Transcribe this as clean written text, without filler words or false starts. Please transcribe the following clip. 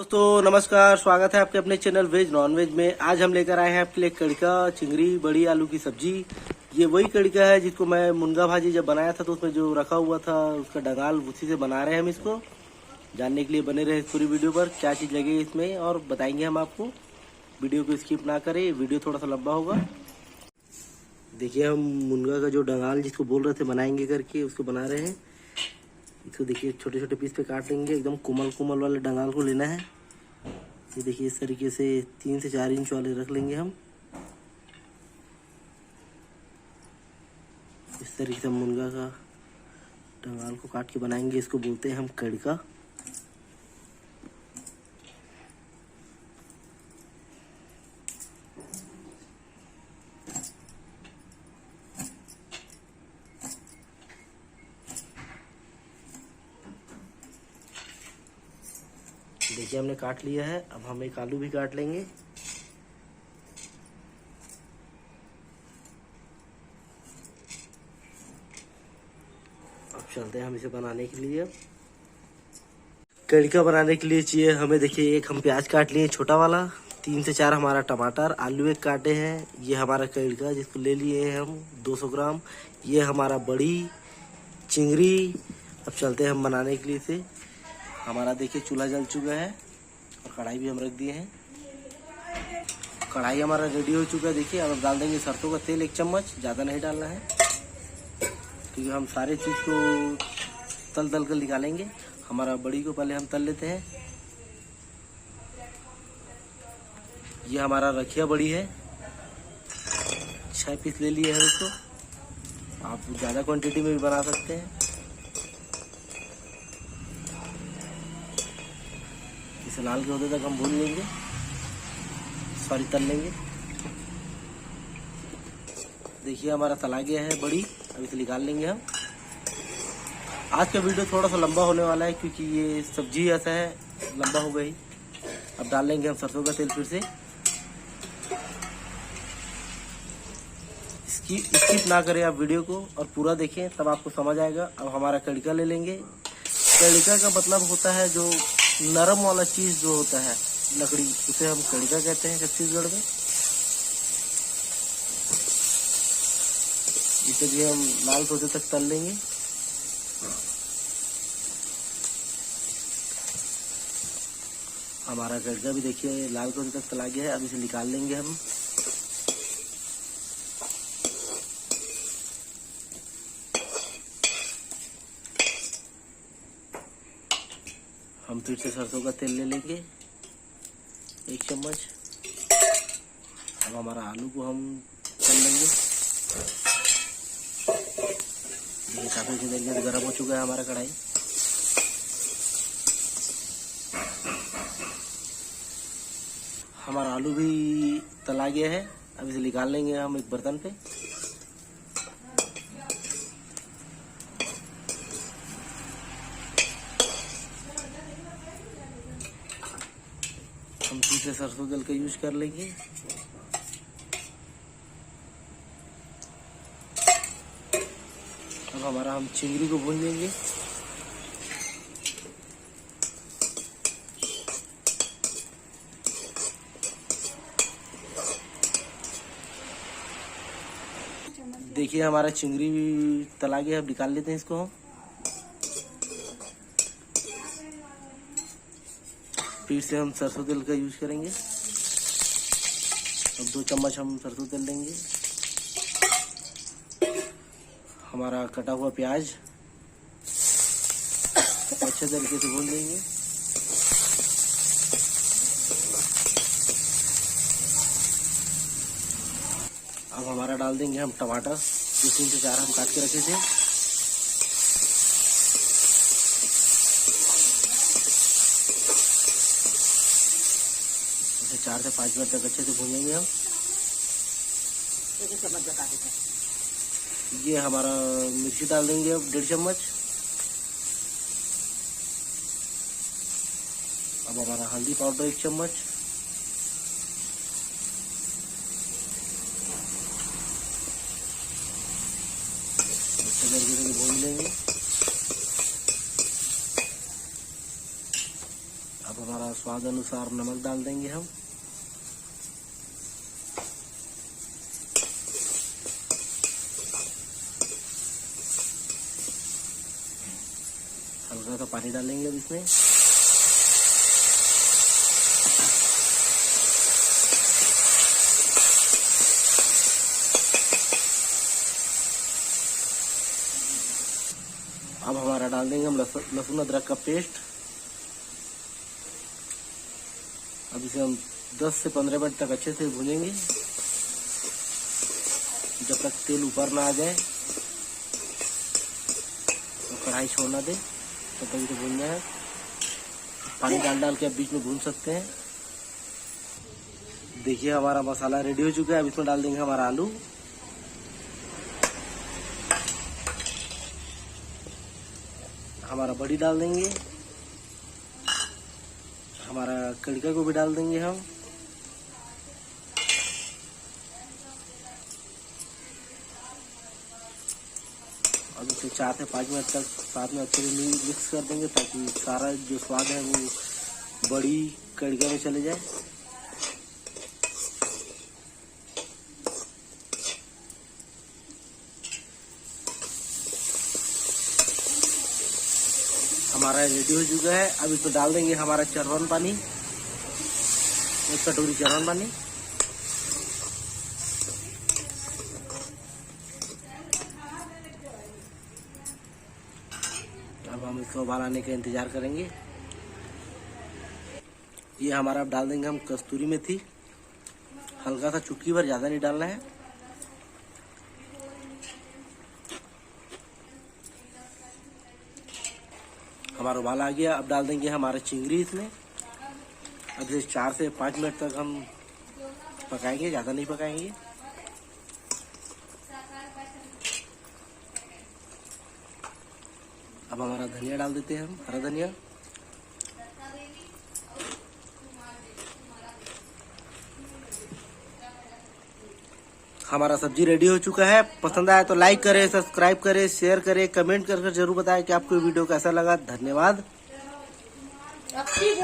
दोस्तों नमस्कार, स्वागत है आपके अपने चैनल वेज नॉन वेज में। आज हम लेकर आए हैं आपके लिए कड़का, चिंगड़ी, बड़ी आलू की सब्जी। ये वही कड़का है जिसको मैं मुनगा भाजी जब बनाया था तो उसमें जो रखा हुआ था उसका डंगाल, उसी से बना रहे हैं हम इसको। जानने के लिए बने रहे पूरी वीडियो पर, क्या चीज़ लगी इसमें और बताएंगे हम आपको। वीडियो को स्किप ना करें, वीडियो थोड़ा सा लंबा होगा। देखिए हम मुनगा का जो डंगाल जिसको बोल रहे थे बनाएंगे करके, उसको बना रहे हैं। इसको देखिए छोटे छोटे पीस पे काट लेंगे। एकदम कोमल कोमल वाले डंगाल को लेना है। ये देखिए इस तरीके से 3 से 4 इंच वाले रख लेंगे हम। इस तरीके से मुनगा का डंगाल को काट के बनाएंगे। इसको बोलते हैं हम कड़का। देखिए हमने काट लिया है। अब हम एक आलू भी काट लेंगे। अब चलते हैं हम इसे बनाने के लिए। कड़का बनाने के लिए चाहिए हमें, देखिए एक हम प्याज काट लिए छोटा वाला, 3 से 4 हमारा टमाटर, आलू एक काटे हैं। ये हमारा कड़का जिसको ले लिए हैं हम 200 ग्राम। ये हमारा बड़ी चिंगड़ी। अब चलते हैं हम बनाने के लिए इसे। हमारा देखिए चूल्हा जल चुका है और कढ़ाई भी हम रख दिए हैं। कढ़ाई हमारा रेडी हो चुका है। देखिए अब डाल देंगे सरसों का तेल 1 चम्मच, ज़्यादा नहीं डालना है क्योंकि हम सारे चीज़ को तल तल कर निकालेंगे। हमारा बड़ी को पहले हम तल लेते हैं। ये हमारा रखिया बड़ी है, 6 पीस ले लिए हैं इसको। आप ज़्यादा क्वांटिटी में भी बना सकते हैं। इसे लाल के होते तक हम भून लेंगे, सॉरी तल लेंगे। देखिए हमारा तला गया है बड़ी। अब इसे निकाल लेंगे हम। आज का वीडियो थोड़ा सा लंबा होने वाला है क्योंकि ये सब्जी ऐसा है, लंबा हो गई। अब डाल लेंगे हम सरसों का तेल फिर से। स्किप ना करें आप वीडियो को और पूरा देखें, तब आपको समझ आएगा। अब हमारा कड़का ले लेंगे। कड़का का मतलब होता है जो नरम वाला चीज जो होता है, लकड़ी, उसे हम कड़का कहते हैं छत्तीसगढ़ में। इसे भी हम लाल होते तक तल लेंगे। हमारा कड़का भी देखिए लाल होते तक तला गया है। अब इसे निकाल लेंगे हम। हम फिर से सरसों का तेल ले लेंगे 1 चम्मच। अब हमारा आलू को हम तल लेंगे। ये काफी देर में गर्म हो चुका है हमारा कढ़ाई। हमारा आलू भी तला गया है। अब इसे निकाल लेंगे हम एक बर्तन पे। हम सूखे सरसों तेल का यूज कर लेंगे। अब हमारा हम चिंगड़ी को भून लेंगे। देखिए हमारा चिंगड़ी भी तला गया। अब निकाल लेते हैं इसको हम। फिर से हम सरसों तेल का यूज करेंगे। अब 2 चम्मच हम सरसों तेल लेंगे। हमारा कटा हुआ प्याज अच्छे तरीके से भून लेंगे। अब हमारा डाल देंगे हम टमाटर, जो 3 से 4 हम काट के रखे थे। इसे 4 से 5 मिनट तक अच्छे से भूनेंगे हम। ये हमारा मिर्ची डाल देंगे अब 1.5 चम्मच। अब हमारा हल्दी पाउडर 1 चम्मच। अच्छे तरीके से भून लेंगे। अब हमारा स्वाद स्वाद अनुसार नमक डाल देंगे हम। हल्का सा पानी डालेंगे अब इसमें। अब हमारा डाल देंगे हम लहसुन अदरक का पेस्ट। अब इसे हम 10 से 15 मिनट तक अच्छे से भूनेंगे जब तक तेल ऊपर ना आ जाए तो कढ़ाई छोड़ना दे, तब तक इसे भूनना है। पानी डाल के अब बीच में भून सकते हैं। देखिए हमारा मसाला रेडी हो चुका है। अब इसमें डाल देंगे हमारा आलू। हमारा बड़ी डाल देंगे। हमारा कड़का को भी डाल देंगे हम। अब इसे 4 से 5 मिनट तक साथ में अच्छे से मिक्स कर देंगे ताकि सारा जो स्वाद है वो बड़ी कड़का में चले जाए। हमारा रेडी हो चुका है। अब इसमें डाल देंगे हमारा चरवन पानी, 1 कटोरी चरवन पानी। अब हम इसको उबाल आने का इंतजार करेंगे। ये हमारा अब डाल देंगे हम कस्तूरी मेथी, हल्का सा चुटकी भर, ज्यादा नहीं डालना है। हमारा उबाल आ गया। अब डाल देंगे हमारा चिंगरी इसमें। अब इसे 4 से 5 मिनट तक हम पकाएंगे, ज्यादा नहीं पकाएंगे। अब हमारा धनिया डाल देते हैं हम, हरा धनिया। हमारा सब्जी रेडी हो चुका है। पसंद आया तो लाइक करें, सब्सक्राइब करें, शेयर करें, कमेंट कर जरूर बताएं कि आपको वीडियो कैसा लगा। धन्यवाद।